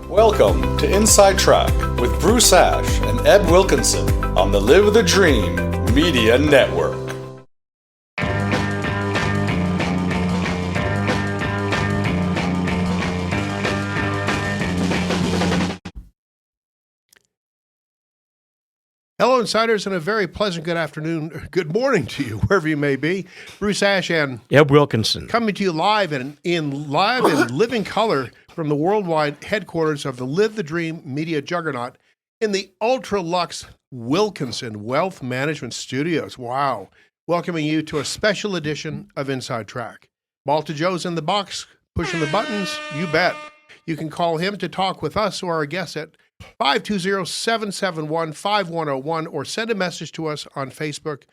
Welcome to Inside Track with Bruce Ash and Ed Wilkinson on the Live the Dream Media Network. Hello, Insiders, and a very pleasant good afternoon, good morning to you, wherever you may be. Bruce Ash and Ed Wilkinson coming to you live in living color from the worldwide headquarters of the Live the Dream media juggernaut in the ultra-luxe Wilkinson Wealth Management Studios. Wow. Welcoming you to a special edition of Inside Track. Malta Joe's in the box, pushing the buttons, you bet. You can call him to talk with us or our guests at 520-771-5101 or send a message to us on Facebook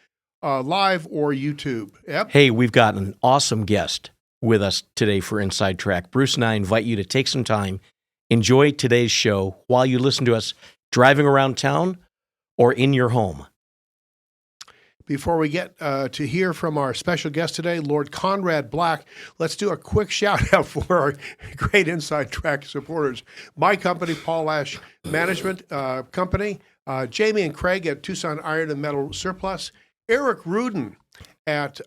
Live or YouTube. Yep. Hey, we've got an awesome guest with us today for Inside Track. Bruce and I invite you to take some time, enjoy today's show while you listen to us driving around town or in your home. Before we get to hear from our special guest today, Lord Conrad Black, let's do a quick shout out for our great Inside Track supporters. My company, Paul Ash Management Company, Jamie and Craig at Tucson Iron and Metal Surplus, Eric Rudin at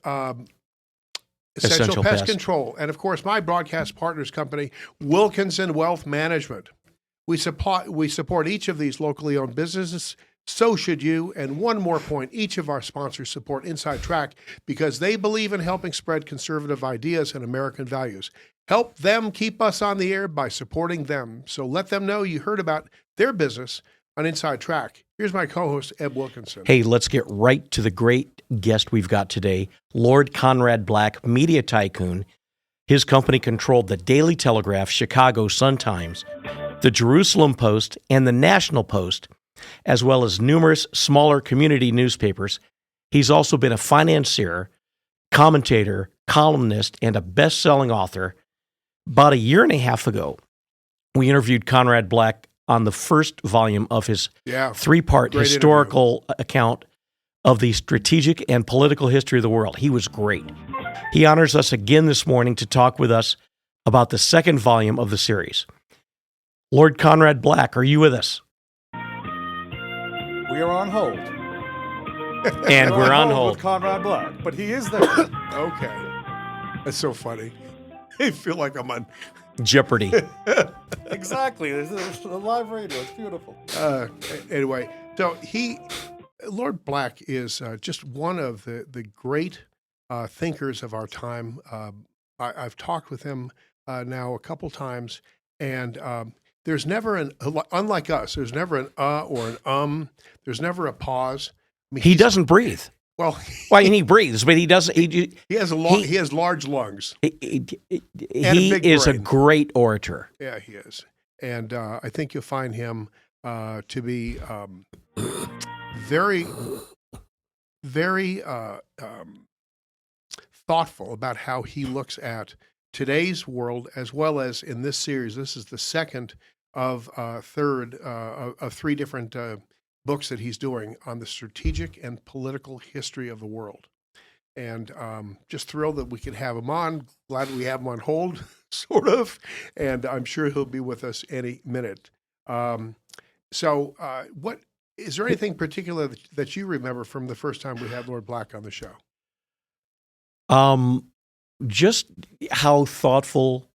Essential Pest Control, and of course, my broadcast partners company, Wilkinson Wealth Management. We support each of these locally owned businesses. So should you. And one more point, each of our sponsors support Inside Track because they believe in helping spread conservative ideas and American values. Help them keep us on the air by supporting them. So let them know you heard about their business on Inside Track. Here's my co-host, Ed Wilkinson. Hey, let's get right to the great guest we've got today, Lord Conrad Black, media tycoon. His company controlled the Daily Telegraph, Chicago Sun-Times, the Jerusalem Post, and the National Post, as well as numerous smaller community newspapers. He's also been a financier, commentator, columnist, and a best-selling author. About a year and a half ago, we interviewed Conrad Black on the first volume of his three-part historical account of the strategic and political history of the world. He was great. He honors us again this morning to talk with us about the second volume of the series. Lord Conrad Black, are you with us? We are on hold. And we're on hold with Conrad Black, but he is there. Okay. That's so funny. I feel like I'm on Jeopardy. Exactly. There's a live radio. It's beautiful. Anyway, so Lord Black is just one of the great thinkers of our time. I've talked with him now a couple times, and there's never unlike us, there's never an or an there's never a pause. I mean, he doesn't breathe. Well, he breathes, but he doesn't. He has large lungs. He is a great orator. Yeah, he is. And I think you'll find him to be very, very thoughtful about how he looks at today's world, as well as in this series. This is the second of three different books that he's doing on the strategic and political history of the world. And just thrilled that we could have him on. Glad we have him on hold, sort of. And I'm sure he'll be with us any minute. So what is there anything particular that you remember from the first time we had Lord Black on the show? Just how thoughtful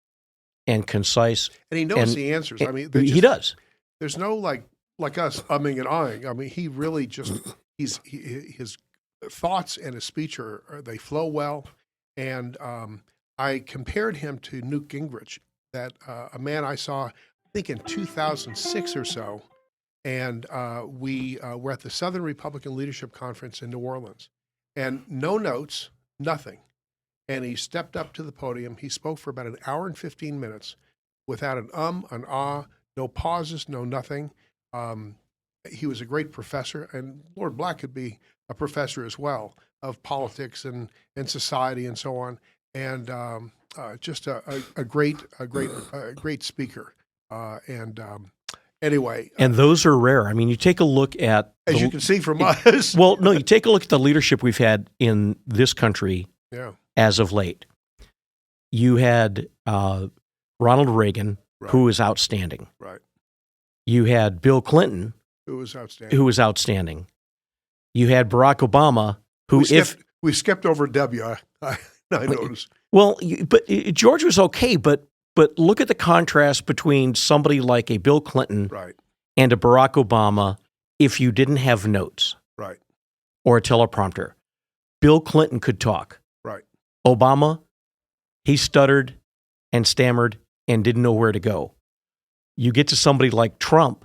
and concise. And he knows the answers. I mean, he does. There's no like us umming and ahhing. I mean, he really just, his thoughts and his speech they flow well. And I compared him to Newt Gingrich, that a man I saw, I think in 2006 or so. And we were at the Southern Republican Leadership Conference in New Orleans. And no notes, nothing. And he stepped up to the podium. He spoke for about an hour and 15 minutes without an an ah, no pauses, no nothing. He was a great professor, and Lord Black could be a professor as well of politics and society and so on. And just a great speaker. Anyway. And those are rare. I mean, you take a look at... As you can see from us. Well, no, you take a look at the leadership we've had in this country yeah. as of late. You had Ronald Reagan, who was outstanding. Right. You had Bill Clinton, Who was outstanding. who was outstanding. You had Barack Obama, who we skipped over W. I noticed. Well, but George was okay, but look at the contrast between somebody like a Bill Clinton Right. and a Barack Obama if you didn't have notes Right. or a teleprompter. Bill Clinton could talk. Right. Obama, he stuttered and stammered and didn't know where to go. You get to somebody like Trump.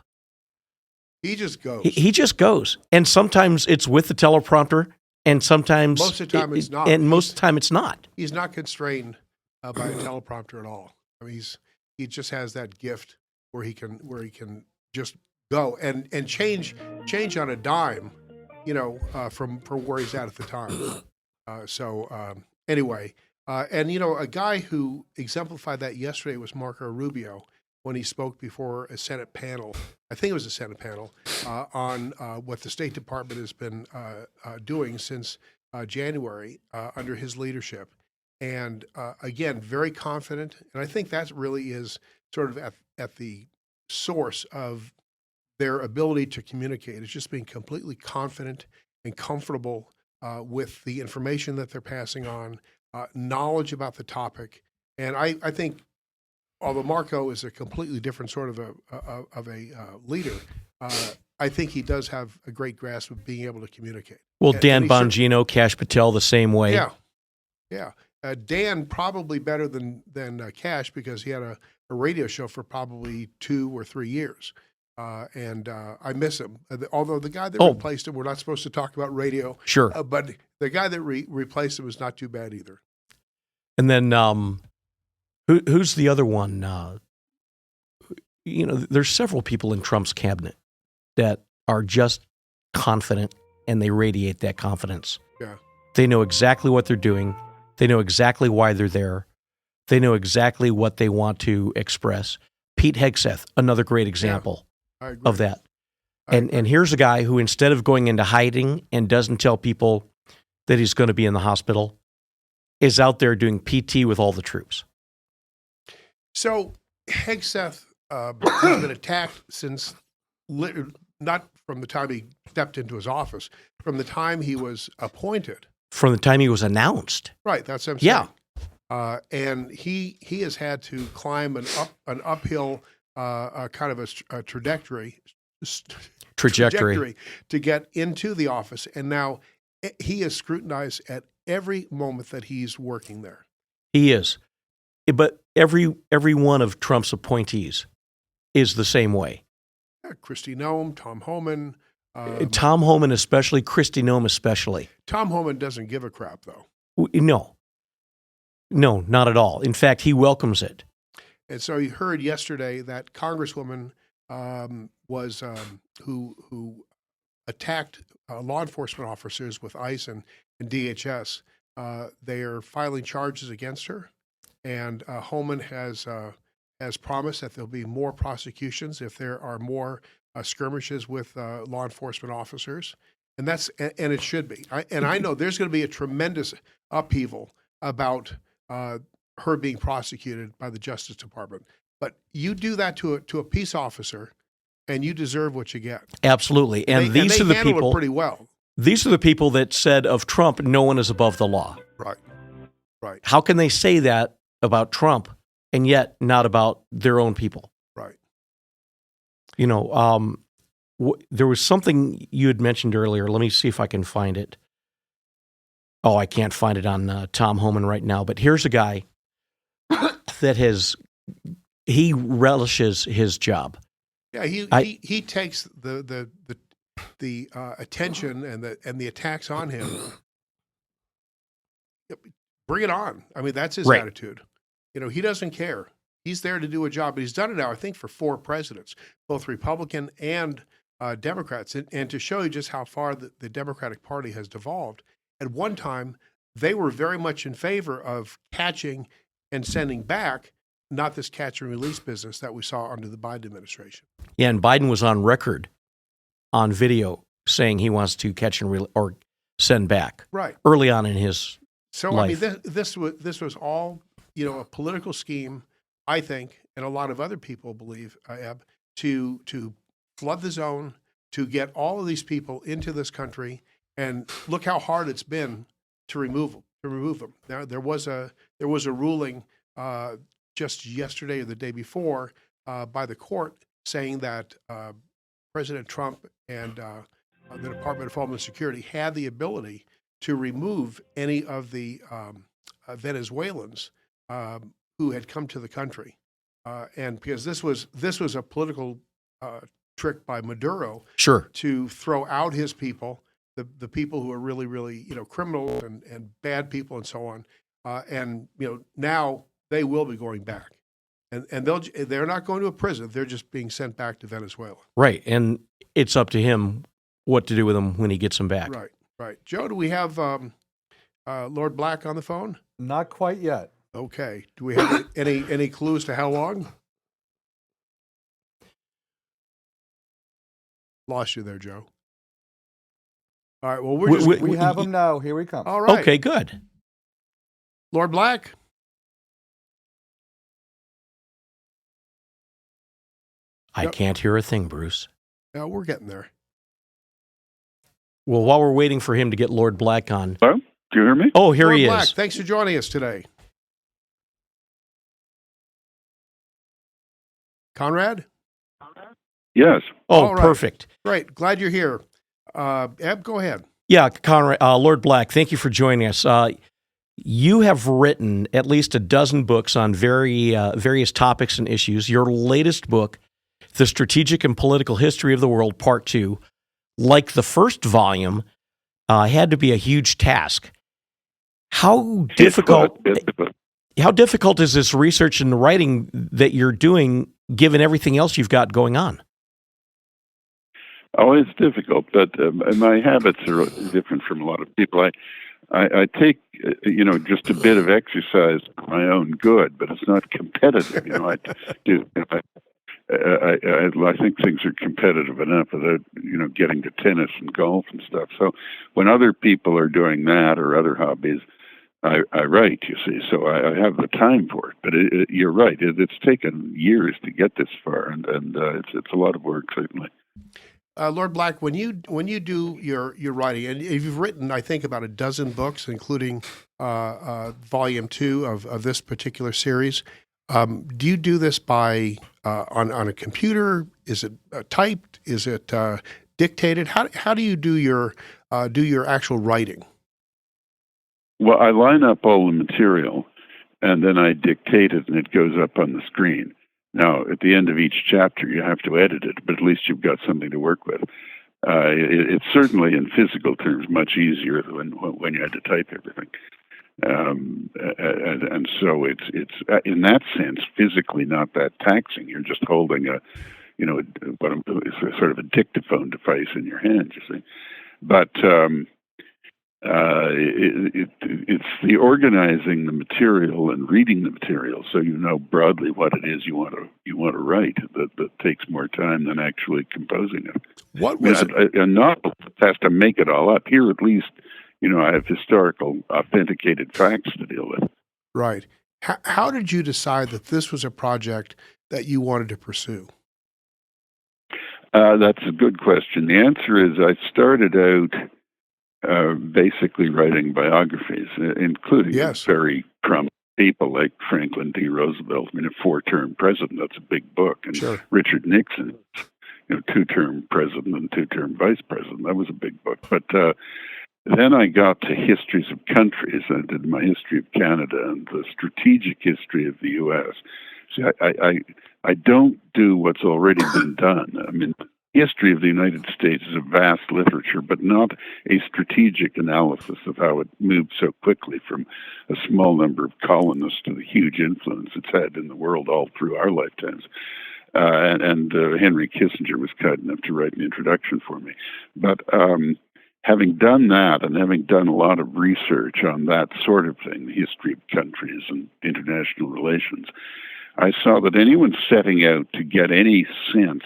He just goes. He just goes. And sometimes it's with the teleprompter, and sometimes Most of the time it's not. And most of the time it's not. He's not constrained by a teleprompter at all. I mean, he just has that gift where he can just go and change on a dime, from where he's at the time. Anyway, and a guy who exemplified that yesterday was Marco Rubio when he spoke before a Senate panel. I think it was a Senate panel on what the State Department has been doing since January under his leadership. And again, very confident. And I think that really is sort of at the source of their ability to communicate. It's just being completely confident and comfortable with the information that they're passing on, knowledge about the topic. And I think, although Marco is a completely different sort of a leader, I think he does have a great grasp of being able to communicate. Well, Dan Bongino, Kash Patel, the same way. Yeah. Dan probably better than Kash because he had a radio show for probably 2 or 3 years. And I miss him. Although the guy that replaced him, we're not supposed to talk about radio. Sure. But the guy that replaced him was not too bad either. And then who's the other one? There's several people in Trump's cabinet that are just confident, and they radiate that confidence. Yeah. They know exactly what they're doing. They know exactly why they're there. They know exactly what they want to express. Pete Hegseth, another great example of that. And here's a guy who, instead of going into hiding and doesn't tell people that he's going to be in the hospital, is out there doing PT with all the troops. So Hegseth has been attacked since, not from the time he stepped into his office, from the time he was appointed. From the time he was announced. Right, that's what I'm saying. Yeah. And he has had to climb an uphill kind of a trajectory to get into the office. And now he is scrutinized at every moment that he's working there. He is. But every one of Trump's appointees is the same way. Kristi Noem, Tom Homan. Tom Homan especially, Kristi Noem especially. Tom Homan doesn't give a crap, though. No, not at all. In fact, he welcomes it. And so you heard yesterday that Congresswoman was who attacked law enforcement officers with ICE and DHS. They are filing charges against her, and Homan has promised that there'll be more prosecutions if there are more skirmishes with law enforcement officers, and it should be. I know there's going to be a tremendous upheaval about her being prosecuted by the Justice Department. But you do that to a peace officer, and you deserve what you get. Absolutely, and these are the people it pretty well. These are the people that said of Trump, no one is above the law. Right. How can they say that about Trump and yet not about their own people? Right. There was something you had mentioned earlier. Let me see if I can find it. Oh, I can't find it on Tom Homan right now. But here's a guy that he relishes his job. Yeah, he takes the attention and the attacks on him. Bring it on. I mean, that's his attitude. He doesn't care. He's there to do a job, but he's done it now, I think, for 4 presidents, both Republican and Democrats. And to show you just how far the Democratic Party has devolved, at one time, they were very much in favor of catching and sending back, not this catch and release business that we saw under the Biden administration. Yeah, and Biden was on record on video saying he wants to catch and or send back. Right. Early on in his life. I mean, this was all, a political scheme, I think, and a lot of other people believe, Eb, to flood the zone, to get all of these people into this country, and look how hard it's been to remove them. Now there was a ruling just yesterday or the day before by the court saying that President Trump and the Department of Homeland Security had the ability to remove any of the Venezuelans who had come to the country, and because this was a political trick by Maduro, Sure. to throw out his people, the people who are really, really, criminals and bad people and so on, and now they will be going back, and they're not going to a prison; they're just being sent back to Venezuela. Right, and it's up to him what to do with them when he gets them back. Right. Joe, do we have Lord Black on the phone? Not quite yet. Okay. Do we have any clues to how long? Lost you there, Joe. All right. Well, We have him now. Here we come. All right. Okay, good. Lord Black. I can't hear a thing, Bruce. No, we're getting there. Well, while we're waiting for him to get Lord Black on. Hello? Do you hear me? Oh, here Lord he Black, is. thanks for joining us today. Conrad? Yes. Oh, All right. perfect. Great. Glad you're here. Eb, go ahead. Yeah, Conrad, Lord Black, thank you for joining us. You have written at least a dozen books on various topics and issues. Your latest book, The Strategic and Political History of the World, Part 2, like the first volume, had to be a huge task. How difficult is this research and writing that you're doing, given everything else you've got going on? Oh, it's difficult, but my habits are different from a lot of people. I take, just a bit of exercise for my own good, but it's not competitive. I do. I think things are competitive enough without, getting to tennis and golf and stuff. So when other people are doing that or other hobbies, I write, you see, so I have the time for it. But you're right; it's taken years to get this far, and it's a lot of work, certainly. Lord Black, when you do your writing, and you've written, I think, about a dozen books, including volume 2 of this particular series, do you do this by on a computer? Is it typed? Is it dictated? How do you do your actual writing? Well, I line up all the material, and then I dictate it, and it goes up on the screen. Now, at the end of each chapter, you have to edit it, but at least you've got something to work with. It's certainly, in physical terms, much easier than when you had to type everything. And so it's in that sense physically not that taxing. You're just holding sort of a dictaphone device in your hand, you see. But it's the organizing the material and reading the material so you know broadly what it is you want to write that takes more time than actually composing it. What was a novel has to make it all up. Here, at least, I have historical, authenticated facts to deal with. Right. How did you decide that this was a project that you wanted to pursue? That's a good question. The answer is I started out basically writing biographies, including very prominent people like Franklin D. Roosevelt. I mean, a 4-term president, that's a big book. And sure. Richard Nixon, 2-term president and 2-term vice president. That was a big book. But then I got to histories of countries. I did my history of Canada and the strategic history of the U.S. See, I don't do what's already been done. I mean, history of the United States is a vast literature, but not a strategic analysis of how it moved so quickly from a small number of colonists to the huge influence it's had in the world all through our lifetimes. And Henry Kissinger was kind enough to write an introduction for me. But having done that and having done a lot of research on that sort of thing, the history of countries and international relations, I saw that anyone setting out to get any sense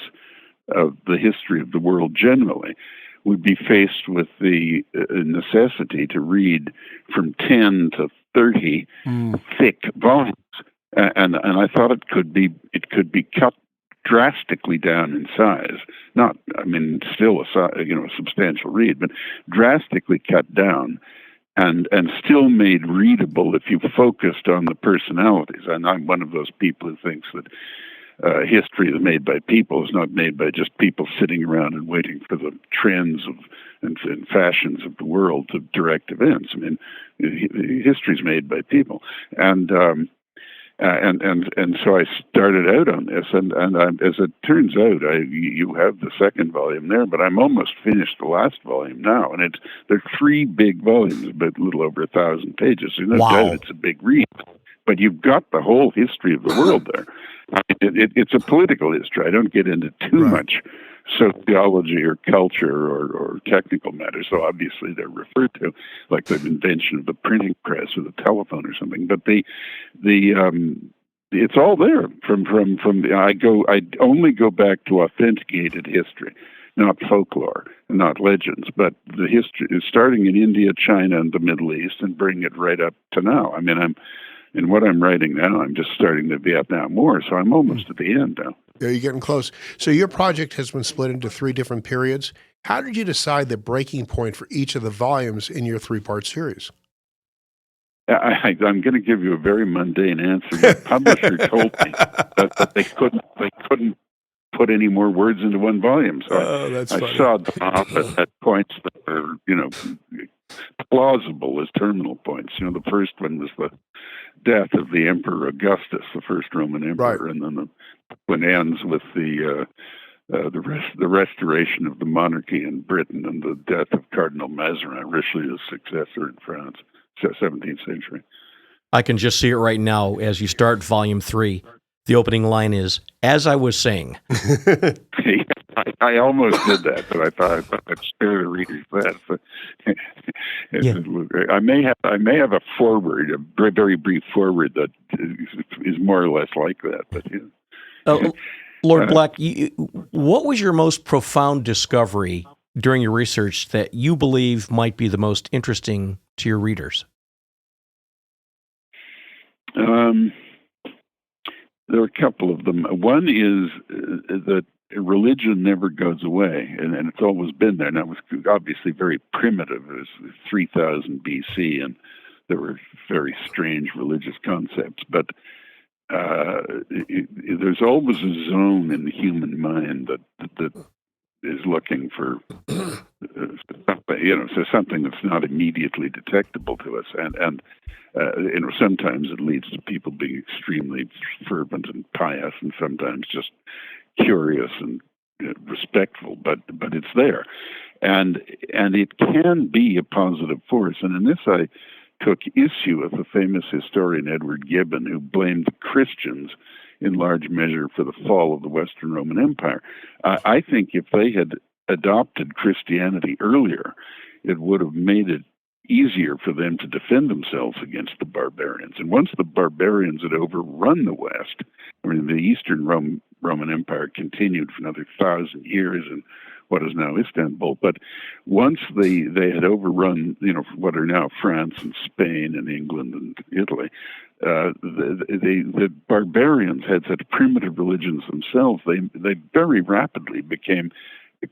of the history of the world generally would be faced with the necessity to read from 10 to 30 thick volumes and I thought it could be cut drastically down in size. Not, I mean, still a substantial read, but drastically cut down, and still made readable if you focused on the personalities. And I'm one of those people who thinks that history is made by people, is not made by just people sitting around and waiting for the trends and fashions of the world to direct events. I mean, history is made by people, and so I started out on this, and as it turns out, you have the second volume there, but I'm almost finished the last volume now, and they're 3 big volumes, about a little over 1,000 pages. So no doubt it's a big read, but you've got the whole history of the world there. It's a political history. I don't get into too much sociology or culture or technical matters, so obviously they're referred to, like the invention of the printing press or the telephone or something. But it's all there. I only go back to authenticated history, not folklore, not legends, but the history is starting in India, China, and the Middle East, and bring it right up to now. I mean, in what I'm writing now, I'm just starting the Vietnam War, so I'm almost at the end now. Yeah, you're getting close. So your project has been split into 3 different periods. How did you decide the breaking point for each of the volumes in your 3-part series? I'm going to give you a very mundane answer. The publisher told me that they couldn't put any more words into one volume. So I sawed them off at points that are, plausible as terminal points. The first one was the death of the Emperor Augustus, the first Roman emperor, and then the one ends with the restoration of the monarchy in Britain and the death of Cardinal Mazarin, Richelieu's successor in France, 17th century. I can just see it right now as you start volume 3. The opening line is, "As I was saying." I almost did that, but I thought I'd spare the readers that. But I may have a foreword, a very, very brief foreword that is more or less like that. But Lord Black, what was your most profound discovery during your research that you believe might be the most interesting to your readers? There are a couple of them. One is that religion never goes away, and it's always been there. And that was obviously very primitive. It was 3000 BC, and there were very strange religious concepts. But there's always a zone in the human mind that is looking for something that's not immediately detectable to us, and sometimes it leads to people being extremely fervent and pious, and sometimes just curious and respectful. But it's there, and it can be a positive force. And in this, I took issue with the famous historian Edward Gibbon, who blamed the Christians in large measure for the fall of the Western Roman Empire. I think if they had adopted Christianity earlier, it would have made it easier for them to defend themselves against the barbarians. And once the barbarians had overrun the West, I mean, the Eastern Roman Empire continued for another 1,000 years in what is now Istanbul. But once they had overrun, what are now France and Spain and England and Italy, the barbarians had such primitive religions themselves. They very rapidly became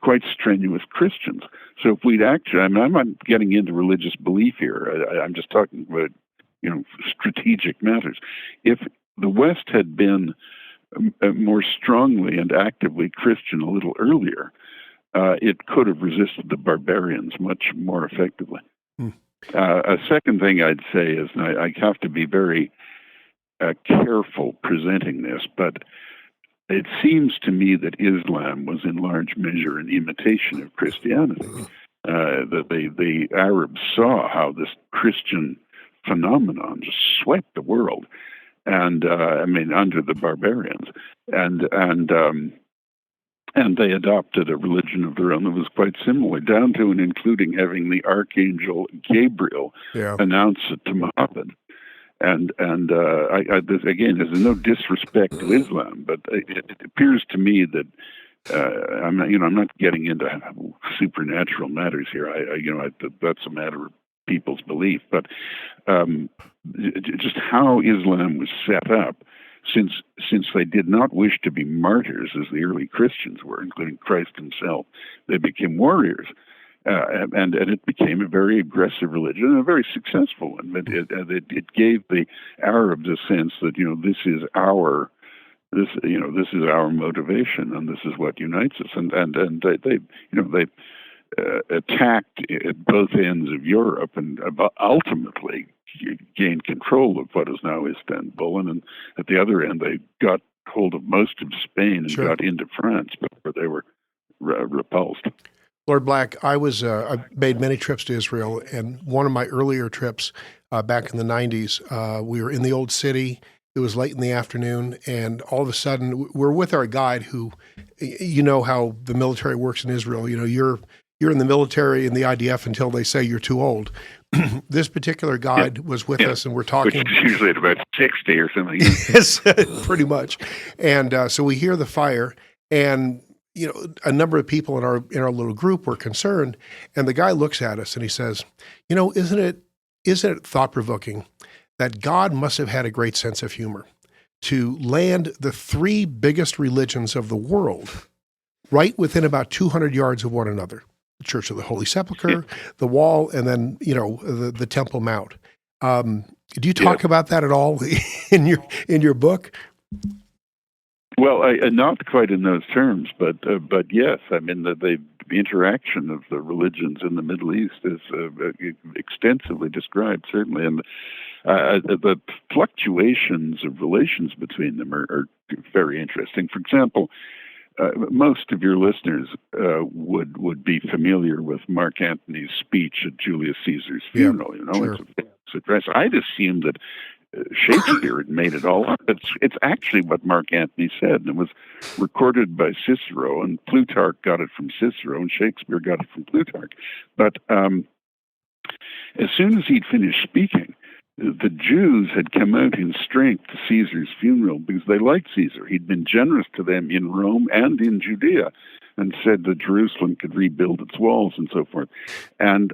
quite strenuous Christians. So if we'd actually, I'm not getting into religious belief here. I'm just talking about, strategic matters. If the West had been more strongly and actively Christian a little earlier, it could have resisted the barbarians much more effectively. A second thing I'd say is, and I have to be very careful presenting this, but it seems to me that Islam was in large measure an imitation of Christianity. That the Arabs saw how this Christian phenomenon just swept the world, and under the barbarians, and they adopted a religion of their own that was quite similar, down to and including having the archangel Gabriel announce it to Muhammad. And this, again, there's no disrespect to Islam, but it appears to me that I'm not getting into supernatural matters here. That's a matter people's belief, but just how Islam was set up, since they did not wish to be martyrs as the early Christians were, including Christ himself, they became warriors. And it became a very aggressive religion and a very successful one. It gave the Arabs a sense that this is our motivation, and this is what unites us. And they attacked at both ends of Europe, and ultimately gained control of what is now Istanbul. And at the other end, they got hold of most of Spain and got into France before they were repulsed. Lord Black, I made many trips to Israel, and one of my earlier trips back in the 90s, we were in the old city. It was late in the afternoon, and all of a sudden, we're with our guide who, you know how the military works in Israel. You're in the military in the IDF until they say you're too old. This particular guide was with us, and we're talking. Which is usually at about 60 or something. Yes, pretty much. And so we hear the fire, and a number of people in our little group were concerned, and the guy looks at us and he says, isn't it thought-provoking that God must have had a great sense of humor to land the three biggest religions of the world right within about 200 yards of one another: the Church of the Holy Sepulchre, the Wall, and then the Temple Mount. Do you talk about that at all in your book? Well, not quite in those terms, but yes, I mean the interaction of the religions in the Middle East is extensively described, certainly, and the fluctuations of relations between them are very interesting. For example, most of your listeners would be familiar with Mark Antony's speech at Julius Caesar's funeral. Sure. It's a famous address. I'd assumed that Shakespeare had made it all up. It's actually what Mark Antony said, and it was recorded by Cicero, and Plutarch got it from Cicero, and Shakespeare got it from Plutarch. But as soon as he'd finished speaking, the Jews had come out in strength to Caesar's funeral because they liked Caesar. He'd been generous to them in Rome and in Judea, and said that Jerusalem could rebuild its walls and so forth. And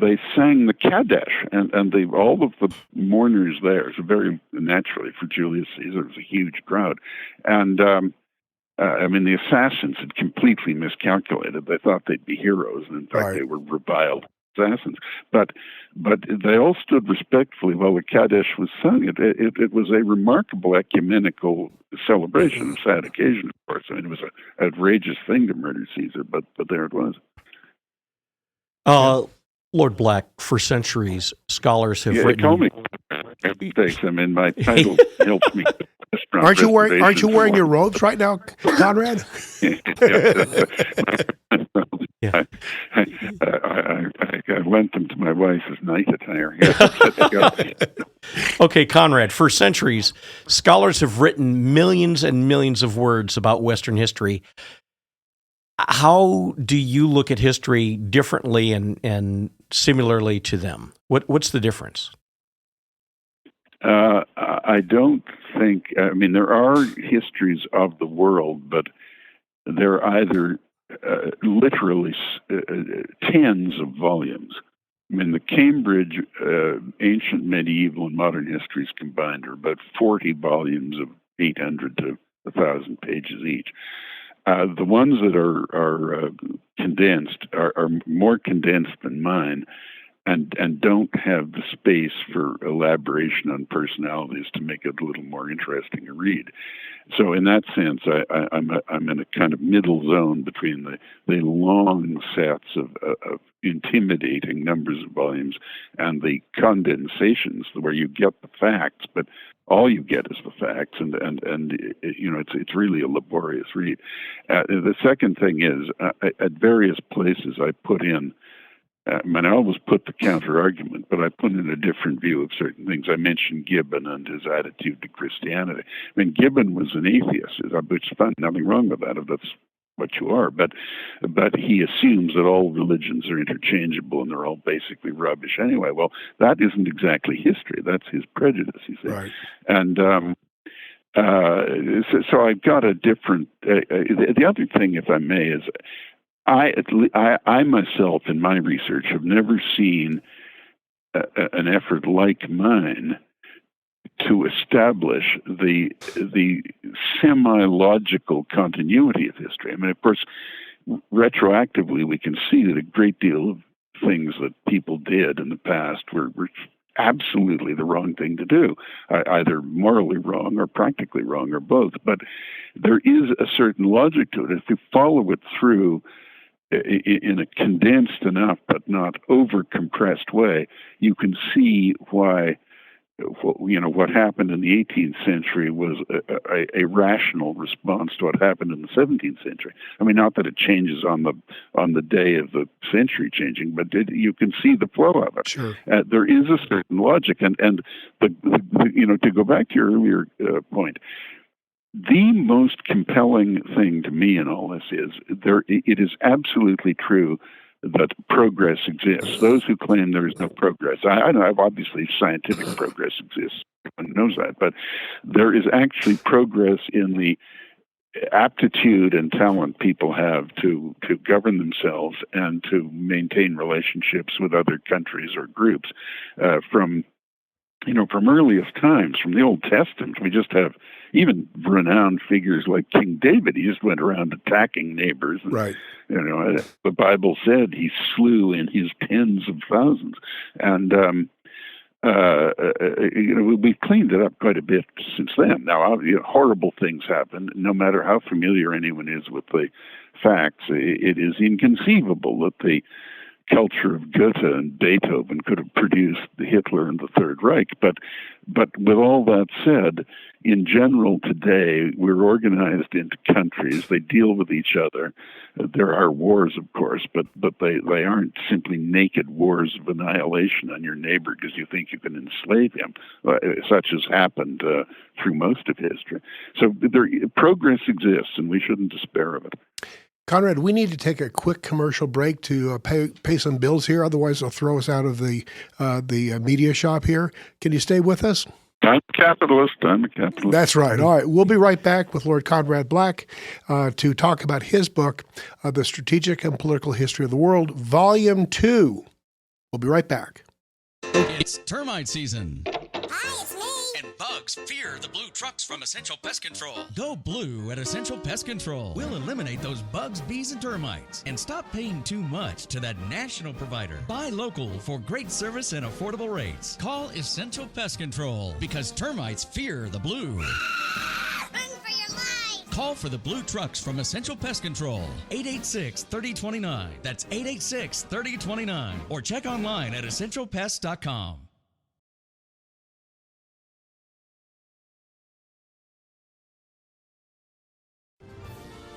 they sang the Kaddish, and all of the mourners there, so very naturally for Julius Caesar, it was a huge crowd. And the assassins had completely miscalculated. They thought they'd be heroes, and in fact, they were reviled assassins. But they all stood respectfully while the Kaddish was sung. It was a remarkable ecumenical celebration, a sad occasion, of course. I mean, it was an outrageous thing to murder Caesar, but there it was. Lord Black, for centuries, scholars have written. Call me. Thanks. I mean, my title helps me. Aren't you wearing your robes right now, Conrad? Yeah. I lent them to my wife as night attire. Okay, Conrad, for centuries, scholars have written millions and millions of words about Western history. How do you look at history differently and similarly to them? What's the difference? I don't think, there are histories of the world, but they're either literally tens of volumes. I mean, the Cambridge ancient, medieval, and modern histories combined are about 40 volumes of 800 to 1,000 pages each. The ones that are condensed are more condensed than mine, and don't have the space for elaboration on personalities to make it a little more interesting to read. So in that sense, I'm in a kind of middle zone between the long sets of intimidating numbers of volumes and the condensations where you get the facts, but all you get is the facts, and it's really a laborious read. The second thing is, at various places I put in, I always put the counter argument, but I put in a different view of certain things. I mentioned Gibbon and his attitude to Christianity. I mean, Gibbon was an atheist, which is fine, nothing wrong with that if that's what you are, but he assumes that all religions are interchangeable and they're all basically rubbish anyway. Well, that isn't exactly history. That's his prejudice, you see. Right. And so I've got a different. The other thing, if I may, is I myself, in my research, have never seen an effort like mine to establish the semi-logical continuity of history. I mean, of course, retroactively, we can see that a great deal of things that people did in the past were absolutely the wrong thing to do, either morally wrong or practically wrong or both. But there is a certain logic to it. If you follow it through in a condensed enough but not over-compressed way, you can see why what happened in the 18th century was a rational response to what happened in the 17th century. I mean, not that it changes on the day of the century changing, but you can see the flow of it. Sure. There is a certain logic, and to go back to your earlier point, the most compelling thing to me in all this is it is absolutely true that progress exists. Those who claim there is no progress, I know obviously scientific progress exists, everyone knows that, but there is actually progress in the aptitude and talent people have to govern themselves and to maintain relationships with other countries or groups from earliest times, from the Old Testament. We just have even renowned figures like King David. He just went around attacking neighbors. And, Right. The Bible said he slew in his tens of thousands. And, we've cleaned it up quite a bit since then. Now, horrible things happen. No matter how familiar anyone is with the facts, it is inconceivable that the culture of Goethe and Beethoven could have produced Hitler and the Third Reich. But with all that said, in general today, we're organized into countries. They deal with each other. There are wars, of course, but they aren't simply naked wars of annihilation on your neighbor because you think you can enslave him, such as happened through most of history. So progress exists, and we shouldn't despair of it. Conrad, we need to take a quick commercial break to pay some bills here. Otherwise, they'll throw us out of the media shop here. Can you stay with us? I'm a capitalist. That's right. All right. We'll be right back with Lord Conrad Black to talk about his book, The Strategic and Political History of the World, Volume 2. We'll be right back. It's termite season. Hi, it's me. And bugs fear the blue trucks from Essential Pest Control. Go blue at Essential Pest Control. We'll eliminate those bugs, bees, and termites. And stop paying too much to that national provider. Buy local for great service and affordable rates. Call Essential Pest Control because termites fear the blue. Run for your life. Call for the blue trucks from Essential Pest Control. 886-3029. That's 886-3029. Or check online at essentialpest.com.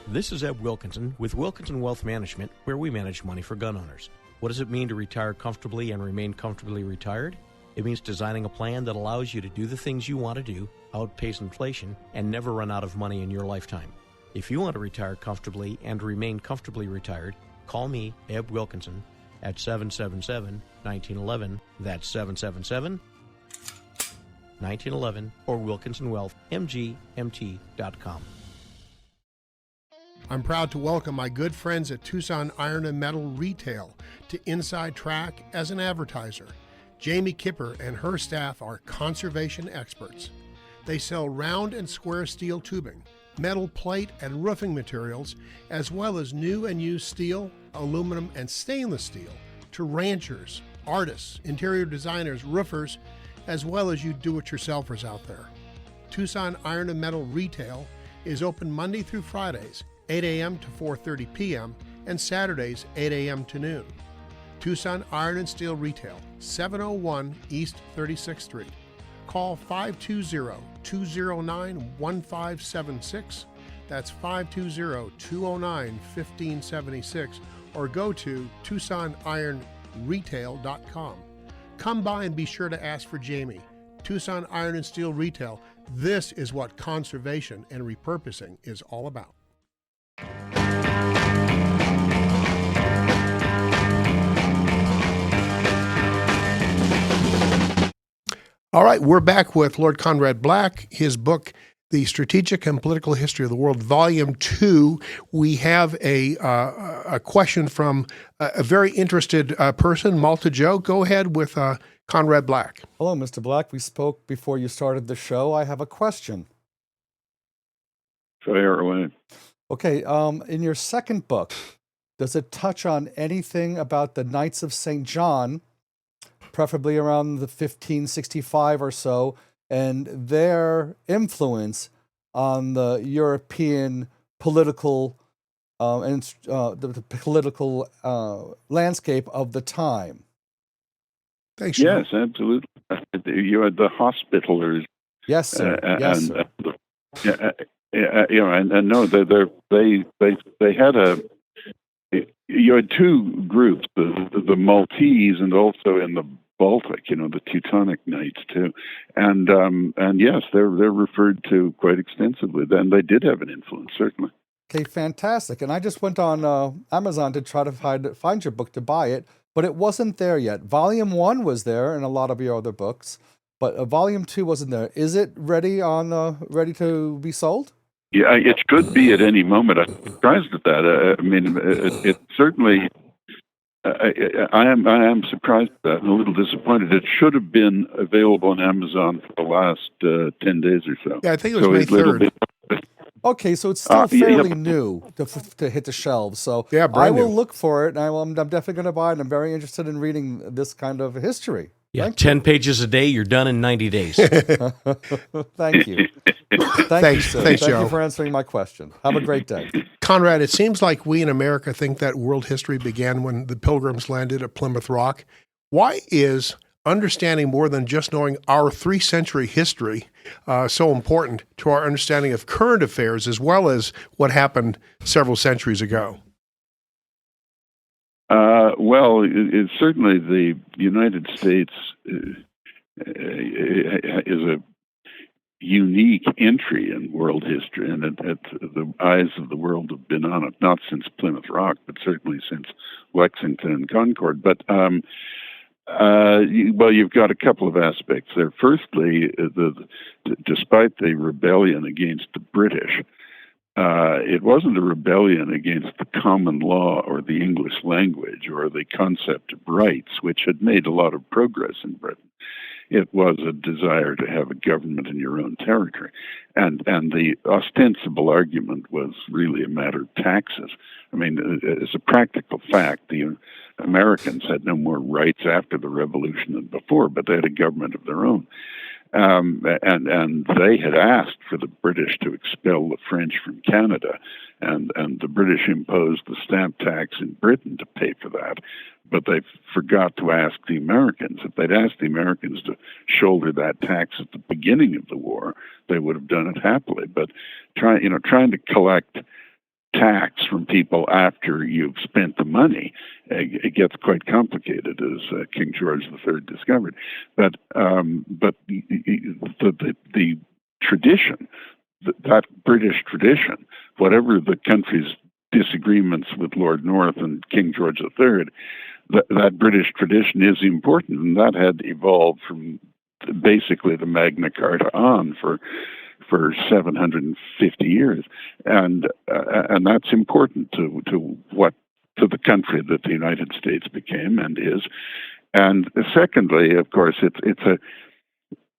This is Eb Wilkinson with Wilkinson Wealth Management, where we manage money for gun owners. What does it mean to retire comfortably and remain comfortably retired? It means designing a plan that allows you to do the things you want to do, outpace inflation, and never run out of money in your lifetime. If you want to retire comfortably and remain comfortably retired, call me, Eb Wilkinson, at 777-1911. That's 777-1911 or WilkinsonWealthMGMT.com. I'm proud to welcome my good friends at Tucson Iron and Metal Retail to Inside Track as an advertiser. Jamie Kipper and her staff are conservation experts. They sell round and square steel tubing, metal plate and roofing materials, as well as new and used steel, aluminum, and stainless steel to ranchers, artists, interior designers, roofers, as well as you do-it-yourselfers out there. Tucson Iron and Metal Retail is open Monday through Fridays, 8 a.m. to 4:30 p.m., and Saturdays, 8 a.m. to noon. Tucson Iron and Steel Retail, 701 East 36th Street. Call 520-209-1576. That's 520-209-1576. Or go to TucsonIronRetail.com. Come by and be sure to ask for Jamie. Tucson Iron and Steel Retail. This is what conservation and repurposing is all about. All right, we're back with Lord Conrad Black. His book, The Strategic and Political History of the World, Volume 2. We have a question from a very interested person, Malta Joe. Go ahead with Conrad Black. Hello, Mr. Black. We spoke before you started the show. I have a question. Fire away. Okay, in your second book, does it touch on anything about the Knights of St. John, preferably around the 1565 or so, and their influence on the European political the political landscape of the time? Thanks, Joe. Yes, absolutely. You had the Hospitallers. Yes, sir. Yes, sir. And no, they had you had two groups, the Maltese and also in the Baltic, the Teutonic Knights too, and yes, they're referred to quite extensively. Then they did have an influence, certainly. Okay, fantastic. And I just went on Amazon to try to find your book to buy it, but it wasn't there yet. Volume 1 was there in a lot of your other books, but Volume 2 wasn't there. Is it ready to be sold? Yeah, it should be at any moment. I'm surprised at that. I mean, it certainly. I am surprised at that and a little disappointed. It should have been available on Amazon for the last 10 days or so. Yeah, I think it was May 3rd. Okay, so it's still fairly new to hit the shelves. So yeah, I will new. look for it, and I'm definitely going to buy it. I'm very interested in reading this kind of history. Yeah, 10 pages a day, you're done in 90 days. Thank you. Thank you, sir. Thanks, Thank Joe. you for answering my question. Have a great day. Conrad, it seems like we in America think that world history began when the Pilgrims landed at Plymouth Rock. Why is understanding more than just knowing our 3-century history so important to our understanding of current affairs as well as what happened several centuries ago? Well, it's certainly the United States is a unique entry in world history, and the eyes of the world have been on it, not since Plymouth Rock, but certainly since Lexington and Concord. But you've got a couple of aspects there. Firstly, despite the rebellion against the British, it wasn't a rebellion against the common law or the English language or the concept of rights, which had made a lot of progress in Britain. It was a desire to have a government in your own territory. And the ostensible argument was really a matter of taxes. I mean, as a practical fact, the Americans had no more rights after the Revolution than before, but they had a government of their own. And they had asked for the British to expel the French from Canada, and the British imposed the stamp tax in Britain to pay for that. But they forgot to ask the Americans. If they'd asked the Americans to shoulder that tax at the beginning of the war, they would have done it happily. But trying to collect tax from people after you've spent the money, it gets quite complicated, as King George III discovered. But the tradition, that British tradition, whatever the country's disagreements with Lord North and King George III, that British tradition is important, and that had evolved from basically the Magna Carta on for 750 years, and that's important to the country that the United States became and is. And secondly, of course, it's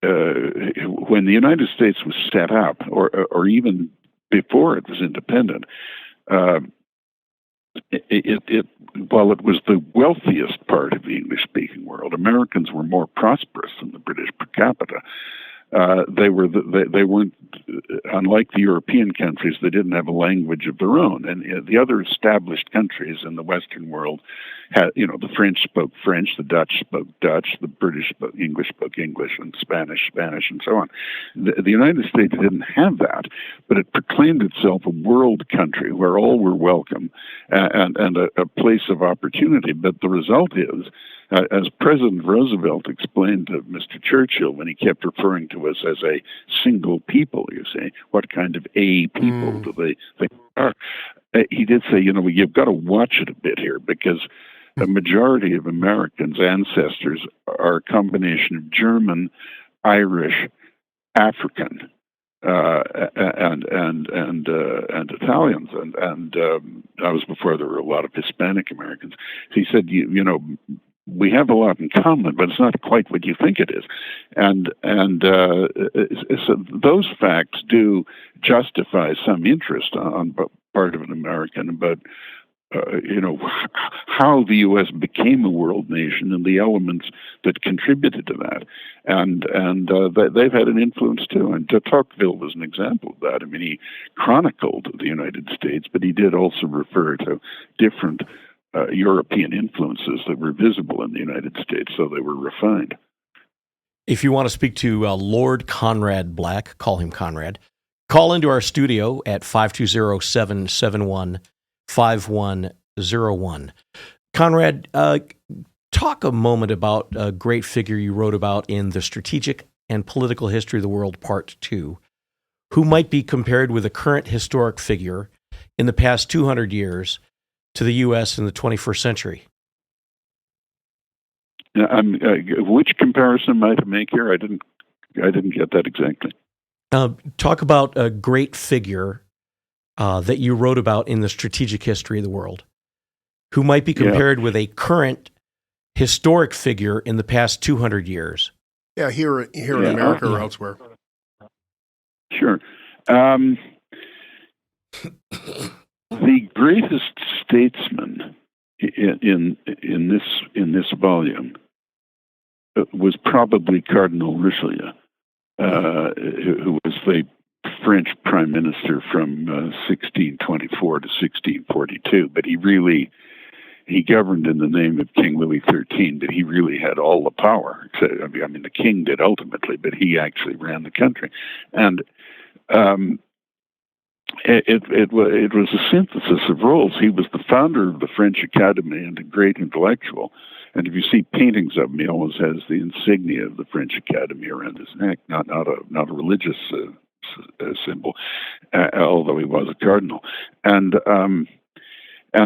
when the United States was set up, or even before it was independent, while it was the wealthiest part of the English-speaking world, Americans were more prosperous than the British per capita. They weren't, unlike the European countries, they didn't have a language of their own. And the other established countries in the Western world had, the French spoke French, the Dutch spoke Dutch, the British spoke English, and Spanish, and so on. The United States didn't have that, but it proclaimed itself a world country where all were welcome and a place of opportunity. But the result is, as President Roosevelt explained to Mr. Churchill when he kept referring to us as a single people, you say, what kind of a people do they are? He did say, you've got to watch it a bit here, because a majority of Americans' ancestors are a combination of German, Irish, African, and Italians, and that was before there were a lot of Hispanic Americans. He said, you know, we have a lot in common, but it's not quite what you think it is, and so those facts do justify some interest on part of an American about you know, how the U.S. became a world nation and the elements that contributed to that, and they've had an influence too. And de Tocqueville was an example of that. I mean, he chronicled the United States, but he did also refer to different European influences that were visible in the United States, so they were refined. If you want to speak to Lord Conrad Black, call him Conrad. Call into our studio at 520-771-5101. Conrad, talk a moment about a great figure you wrote about in The Strategic and Political History of the World, Part 2, who might be compared with a current historic figure in the past 200 years to the U.S. in the 21st century. Which comparison am I to make here? I didn't get that exactly. Talk about a great figure that you wrote about in The Strategic History of the World, who might be compared with a current historic figure in the past 200 years. Yeah, here in America or elsewhere. Sure. The greatest statesman in this volume was probably Cardinal Richelieu, who was the French prime minister from 1624 to 1642. But he governed in the name of King Louis XIII, but he really had all the power. I mean, the king did ultimately, but he actually ran the country. And it was a synthesis of roles. He was the founder of the French Academy and a great intellectual. And if you see paintings of him, he always has the insignia of the French Academy around his neck, not a religious symbol, although he was a cardinal. And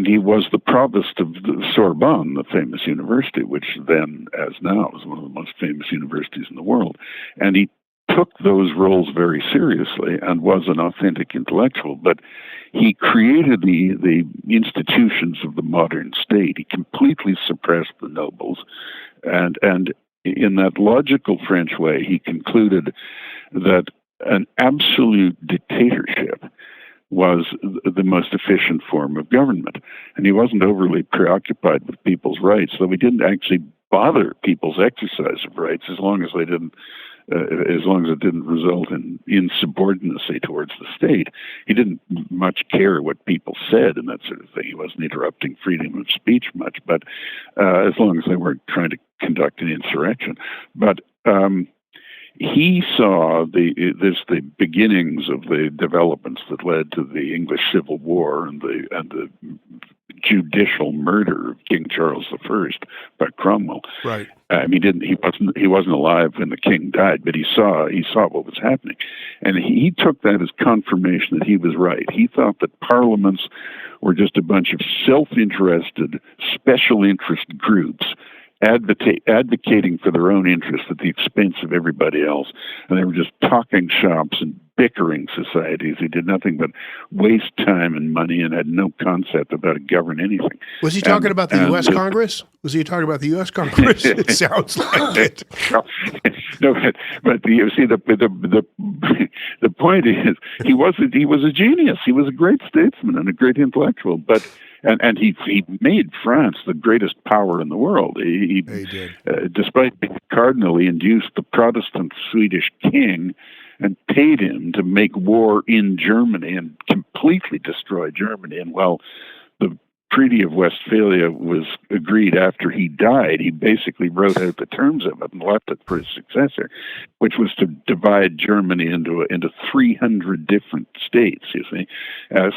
he was the provost of the Sorbonne, the famous university, which then, as now, is one of the most famous universities in the world. And he took those roles very seriously and was an authentic intellectual, but he created the institutions of the modern state. He completely suppressed the nobles, and in that logical French way, he concluded that an absolute dictatorship was the most efficient form of government. And he wasn't overly preoccupied with people's rights, though he didn't actually bother people's exercise of rights as long as it didn't result in insubordinacy towards the state. He didn't much care what people said and that sort of thing. He wasn't interrupting freedom of speech much, but as long as they weren't trying to conduct an insurrection. But he saw the beginnings of the developments that led to the English Civil War and the judicial murder of King Charles I by Cromwell. Right. He wasn't alive when the king died, but he saw what was happening, and he took that as confirmation that he was right. He thought that parliaments were just a bunch of self-interested, special interest groups advocating for their own interests at the expense of everybody else. And they were just talking shops and bickering societies who did nothing but waste time and money and had no concept of how to govern anything. Was he talking about the U.S. Congress? Was he talking about the U.S. Congress? It sounds like it. No, but you see, the point is, he was a genius. He was a great statesman and a great intellectual, but and he made France the greatest power in the world. He did. Despite being a cardinal, he induced the Protestant Swedish king and paid him to make war in Germany and completely destroy Germany. And while the Treaty of Westphalia was agreed after he died, he basically wrote out the terms of it and left it for his successor, which was to divide Germany into 300 different states, you see,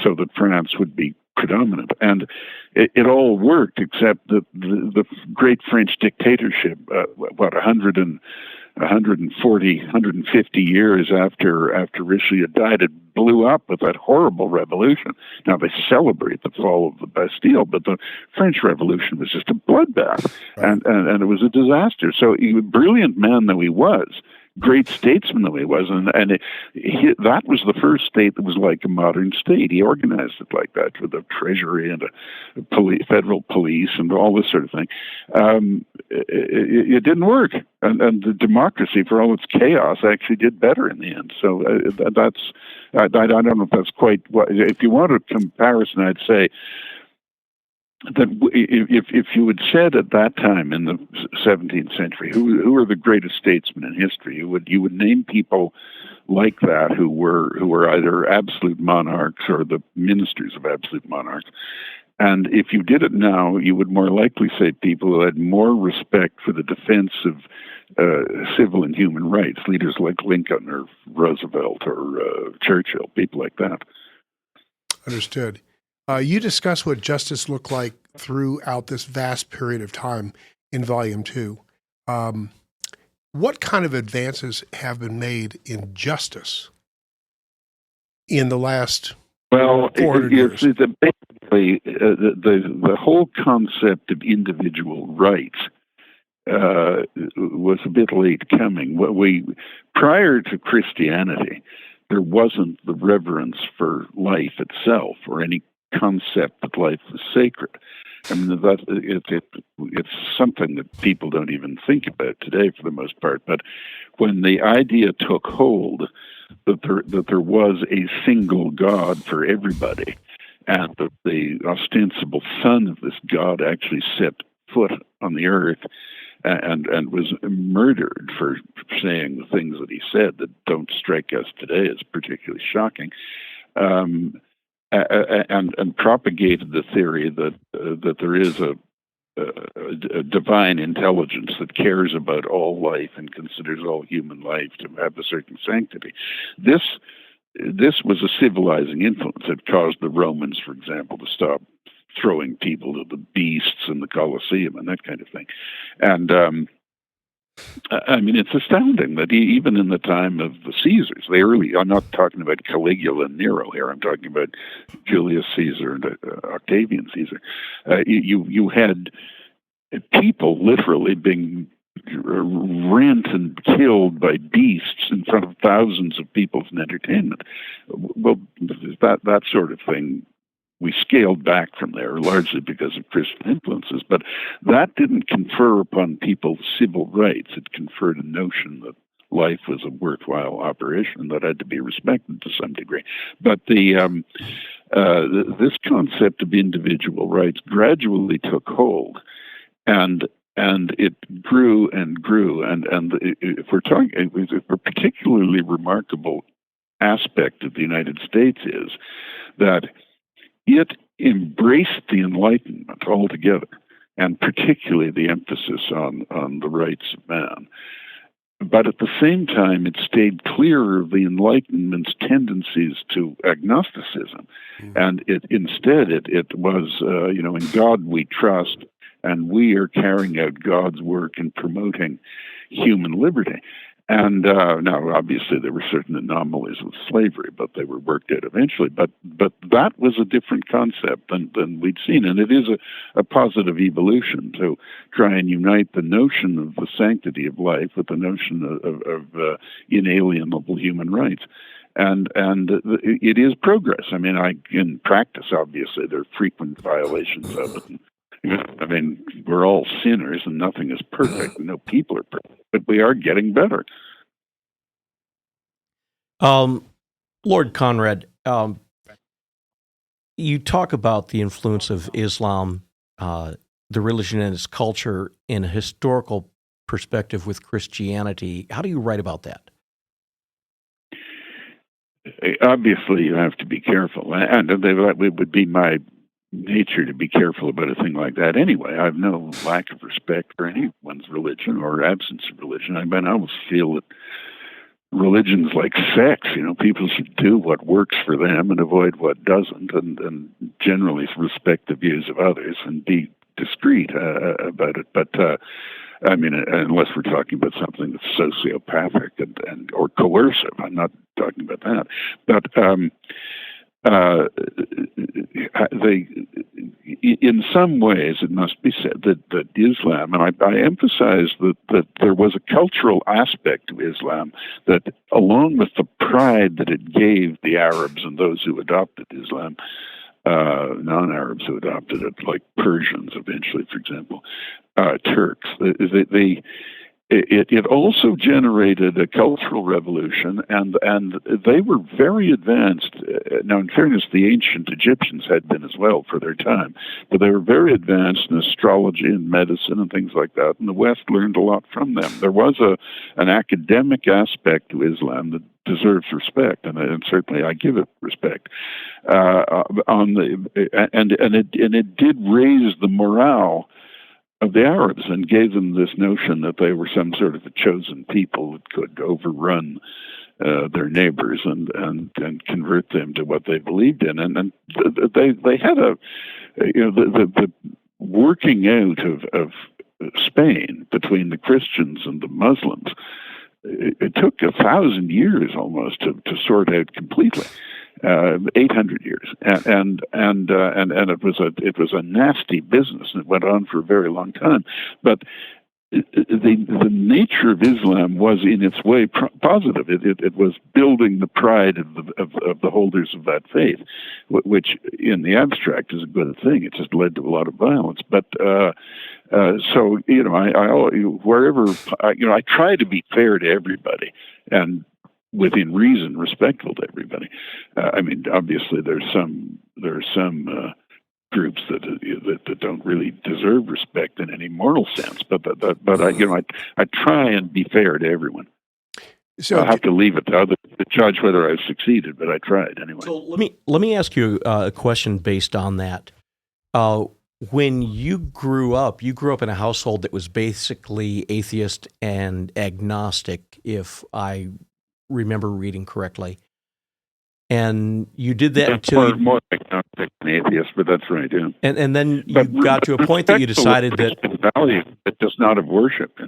so that France would be predominant. And it all worked, except that the great French dictatorship, 150 years after Richelieu died, it blew up with that horrible revolution. Now they celebrate the fall of the Bastille, but the French Revolution was just a bloodbath, and it was a disaster. So, brilliant man though he was, great statesman that he was, and that was the first state that was like a modern state. He organized it like that with a treasury and a federal police and all this sort of thing. It didn't work, and the democracy, for all its chaos, actually did better in the end. So that's I don't know if that's quite what. If you want a comparison, I'd say that if you had said at that time in the 17th century, who are the greatest statesmen in history, you would name people like that who were either absolute monarchs or the ministers of absolute monarchs. And if you did it now, you would more likely say people who had more respect for the defense of civil and human rights, leaders like Lincoln or Roosevelt or Churchill, people like that. Understood. You discuss what justice looked like throughout this vast period of time in Volume 2. What kind of advances have been made in justice in the last 400 years? Basically, the whole concept of individual rights was a bit late coming. Prior to Christianity, there wasn't the reverence for life itself or any concept that life was sacred. I mean, it's something that people don't even think about today for the most part. But when the idea took hold that there was a single God for everybody, and that the ostensible son of this God actually set foot on the earth and was murdered for saying the things that he said that don't strike us today as particularly shocking, and propagated the theory that there is a divine intelligence that cares about all life and considers all human life to have a certain sanctity. This was a civilizing influence that caused the Romans, for example, to stop throwing people to the beasts in the Colosseum and that kind of thing. And I mean, it's astounding that even in the time of the Caesars, I'm not talking about Caligula and Nero here, I'm talking about Julius Caesar and Octavian Caesar. You had people literally being rent and killed by beasts in front of thousands of people as an entertainment. Well, that sort of thing, we scaled back from there, largely because of Christian influences, but that didn't confer upon people civil rights. It conferred a notion that life was a worthwhile operation that had to be respected to some degree. But this concept of individual rights gradually took hold, and it grew and grew. And if we're talking, a particularly remarkable aspect of the United States is that it embraced the Enlightenment altogether, and particularly the emphasis on the rights of man. But at the same time, it stayed clear of the Enlightenment's tendencies to agnosticism. And instead, it was, in God we trust, and we are carrying out God's work in promoting human liberty. And now, obviously, there were certain anomalies with slavery, but they were worked out eventually. But that was a different concept than we'd seen, and it is a positive evolution to try and unite the notion of the sanctity of life with the notion of inalienable human rights. And it is progress. I mean, in practice, obviously, there are frequent violations of it. I mean, we're all sinners and nothing is perfect. No people are perfect, but we are getting better. Lord Conrad, you talk about the influence of Islam, the religion and its culture in a historical perspective with Christianity. How do you write about that? Obviously, you have to be careful, and it would be my nature to be careful about a thing like that anyway. I have no lack of respect for anyone's religion or absence of religion. I mean, I always feel that religion's like sex. People should do what works for them and avoid what doesn't, and generally respect the views of others and be discreet about it. But I mean, unless we're talking about something that's sociopathic and or coercive, I'm not talking about that. But they, in some ways, it must be said that Islam, and I emphasize that there was a cultural aspect to Islam that, along with the pride that it gave the Arabs and those who adopted Islam, non-Arabs who adopted it, like Persians eventually, for example, Turks, it also generated a cultural revolution, and they were very advanced. Now, in fairness, the ancient Egyptians had been as well for their time, but they were very advanced in astrology and medicine and things like that, and the West learned a lot from them. There was an academic aspect to Islam that deserves respect, and certainly I give it respect. It did raise the morale of the Arabs and gave them this notion that they were some sort of a chosen people that could overrun their neighbors and convert them to what they believed in. And they had the working out of Spain between the Christians and the Muslims. It took 1,000 years almost to sort out completely. 800 years, and it was a nasty business, and it went on for a very long time. But the nature of Islam was, in its way, positive. It was building the pride of the holders of that faith, which, in the abstract, is a good thing. It just led to a lot of violence. But so I try to be fair to everybody, and within reason, respectful to everybody. I mean, obviously, there are some groups that don't really deserve respect in any moral sense. But I try and be fair to everyone. So I'll have to leave it to others to judge whether I've succeeded, but I tried anyway. So let me ask you a question based on that. When you grew up in a household that was basically atheist and agnostic, if I remember reading correctly, and you did that until more agnostic than atheist, but that's right. Yeah. And then you got to a point that you decided that value, it does not of worship.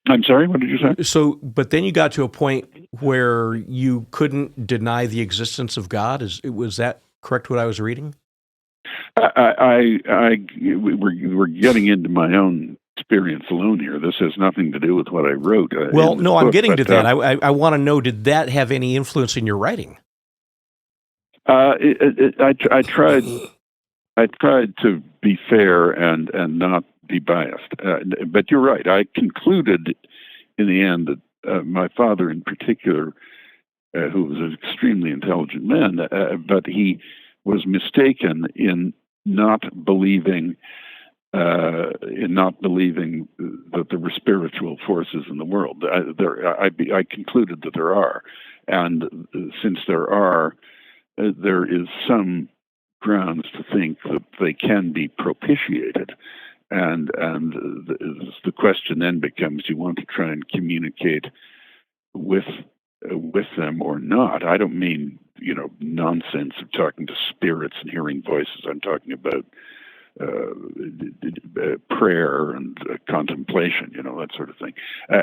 I'm sorry. What did you say? So, but then you got to a point where you couldn't deny the existence of God. Was that correct? What I was reading? We're getting into my own experience alone here. This has nothing to do with what I wrote. Well, no, I'm getting to that. I want to know, did that have any influence in your writing? I tried to be fair and not be biased. But you're right. I concluded in the end that my father in particular, who was an extremely intelligent man, but he was mistaken in not believing that there were spiritual forces in the world. I concluded that there are, and since there are, there is some grounds to think that they can be propitiated, and the question then becomes: do you want to try and communicate with them or not? I don't mean nonsense of talking to spirits and hearing voices. I'm talking about prayer and contemplation, that sort of thing,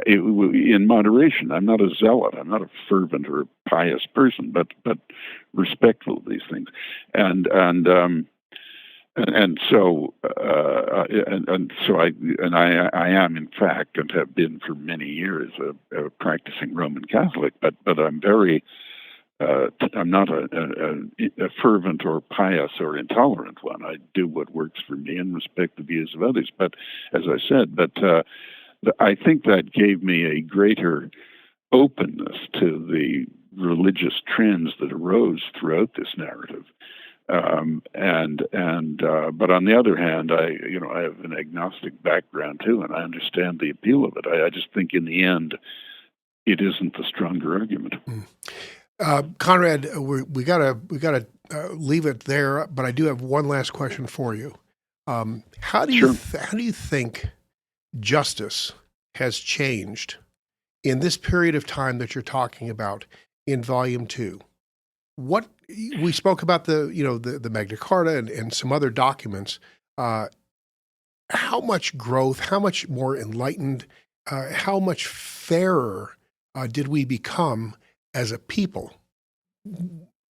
in moderation. I'm not a zealot. I'm not a fervent or pious person, but respectful of these things, and so I am, in fact, and have been for many years, a practicing Roman Catholic, but I'm very I'm not a fervent or pious or intolerant one. I do what works for me and respect the views of others. But as I said, I think that gave me a greater openness to the religious trends that arose throughout this narrative. But on the other hand, I have an agnostic background too, and I understand the appeal of it. I just think in the end, it isn't the stronger argument. Conrad, we gotta leave it there. But I do have one last question for you. How do you think justice has changed in this period of time that you're talking about in Volume 2? What we spoke about the Magna Carta and some other documents. How much growth? How much more enlightened? How much fairer did we become as a people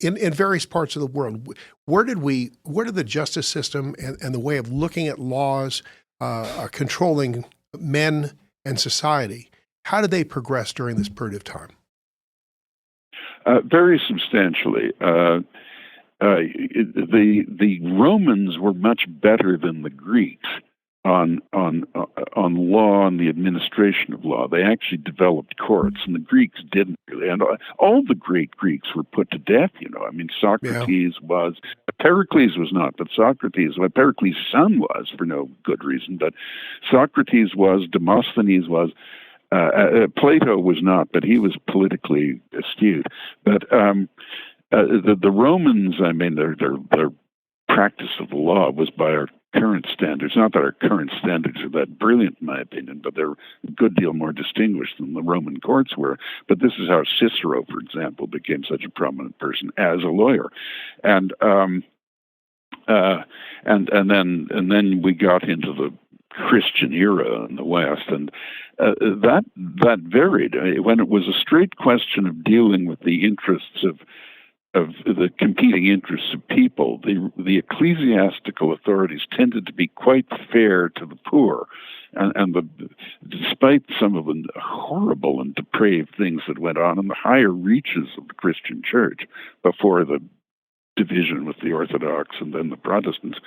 in various parts of the world, where did the justice system and the way of looking at laws, controlling men and society, how did they progress during this period of time? Very substantially. The Romans were much better than the Greeks on law and the administration of law. They actually developed courts, and the Greeks didn't really. And all the great Greeks were put to death. I mean, Socrates was. Pericles was not, but Socrates. Well, Pericles' son was for no good reason, but Socrates was. Demosthenes was. Plato was not, but he was politically astute. But the Romans, I mean, their practice of the law was by our current standards. Not that our current standards are that brilliant, in my opinion, but they're a good deal more distinguished than the Roman courts were. But this is how Cicero, for example, became such a prominent person as a lawyer, and then we got into the Christian era in the West, and that varied. When it was a straight question of dealing with the interests of the competing interests of people, the ecclesiastical authorities tended to be quite fair to the poor, and despite some of the horrible and depraved things that went on in the higher reaches of the Christian Church before the division with the Orthodox and then the Protestants,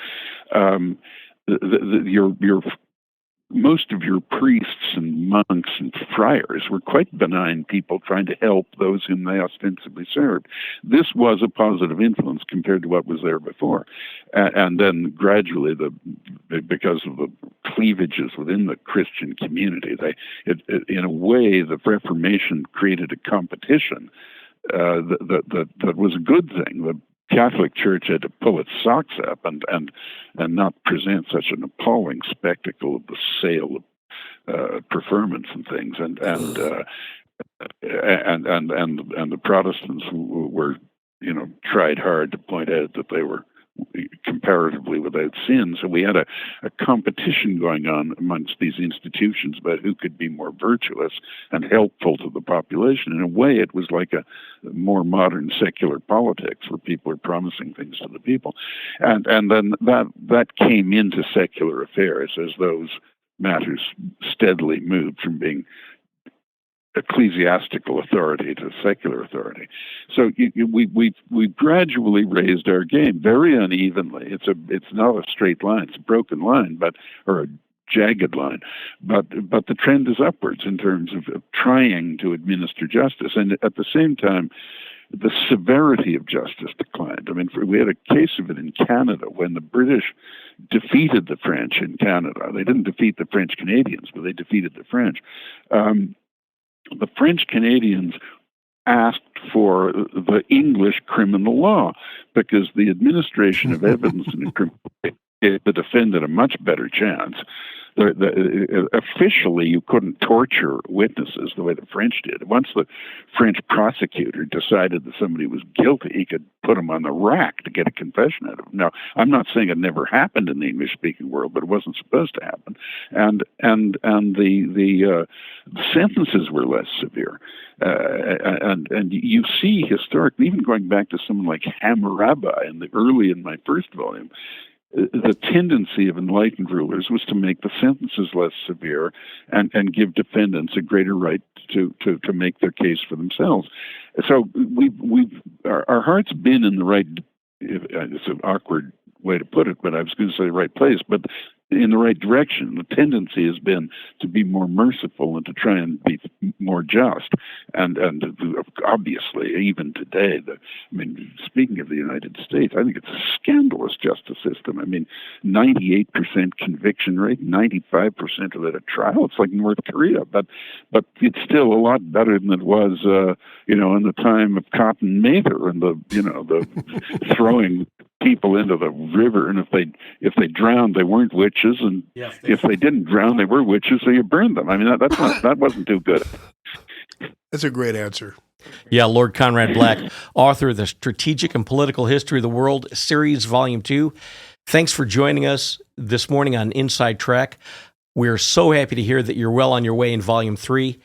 most of your priests and monks and friars were quite benign people trying to help those whom they ostensibly served. This was a positive influence compared to what was there before. And then gradually, because of the cleavages within the Christian community, in a way, the Reformation created a competition that was a good thing. The Catholic Church had to pull its socks up and not present such an appalling spectacle of the sale of preferments and things, and the Protestants were, tried hard to point out that they were comparatively without sin. So we had a competition going on amongst these institutions about who could be more virtuous and helpful to the population. In a way, it was like a more modern secular politics where people are promising things to the people. And then that came into secular affairs as those matters steadily moved from being ecclesiastical authority to secular authority. So we gradually raised our game very unevenly. It's not a straight line; it's a broken line, or a jagged line. But the trend is upwards in terms of trying to administer justice, and at the same time, the severity of justice declined. I mean, we had a case of it in Canada when the British defeated the French in Canada. They didn't defeat the French Canadians, but they defeated the French. The French Canadians asked for the English criminal law because the administration of evidence in a criminal case gave the defendant a much better chance. Officially, you couldn't torture witnesses the way the French did. Once the French prosecutor decided that somebody was guilty, he could put them on the rack to get a confession out of them. Now, I'm not saying it never happened in the English-speaking world, but it wasn't supposed to happen. And the sentences were less severe. And you see historically, even going back to someone like Hammurabi in my first volume, the tendency of enlightened rulers was to make the sentences less severe and give defendants a greater right to make their case for themselves. So our heart's been in the right. It's an awkward way to put it, but I was going to say the right place, but in the right direction. The tendency has been to be more merciful and to try and be more just. And obviously, even today, speaking of the United States, I think it's a scandalous justice system. I mean, 98% conviction rate, 95% of it at trial. It's like North Korea, but it's still a lot better than it was, in the time of Cotton Mather and the throwing people into the river, and if they drowned, they weren't witches, and if they didn't drown, they were witches, so you burned them. I mean, that wasn't too good. That's a great answer. Yeah, Lord Conrad Black, author of the Strategic and Political History of the World Series, Volume 2. Thanks for joining us this morning on Inside Track. We're so happy to hear that you're well on your way in Volume 3.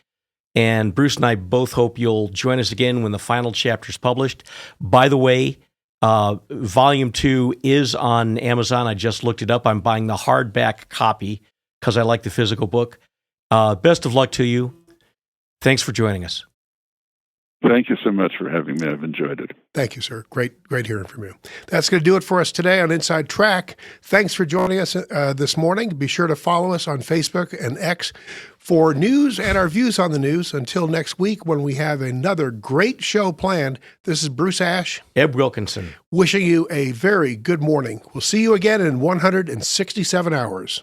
And Bruce and I both hope you'll join us again when the final chapter is published. By the way, Volume 2 is on Amazon. I just looked it up. I'm buying the hardback copy because I like the physical book. Best of luck to you. Thanks for joining us. Thank you so much for having me. I've enjoyed it. Thank you, sir. Great hearing from you. That's going to do it for us today on Inside Track. Thanks for joining us this morning. Be sure to follow us on Facebook and X for news and our views on the news. Until next week when we have another great show planned, this is Bruce Ash. Eb Wilkinson. Wishing you a very good morning. We'll see you again in 167 hours.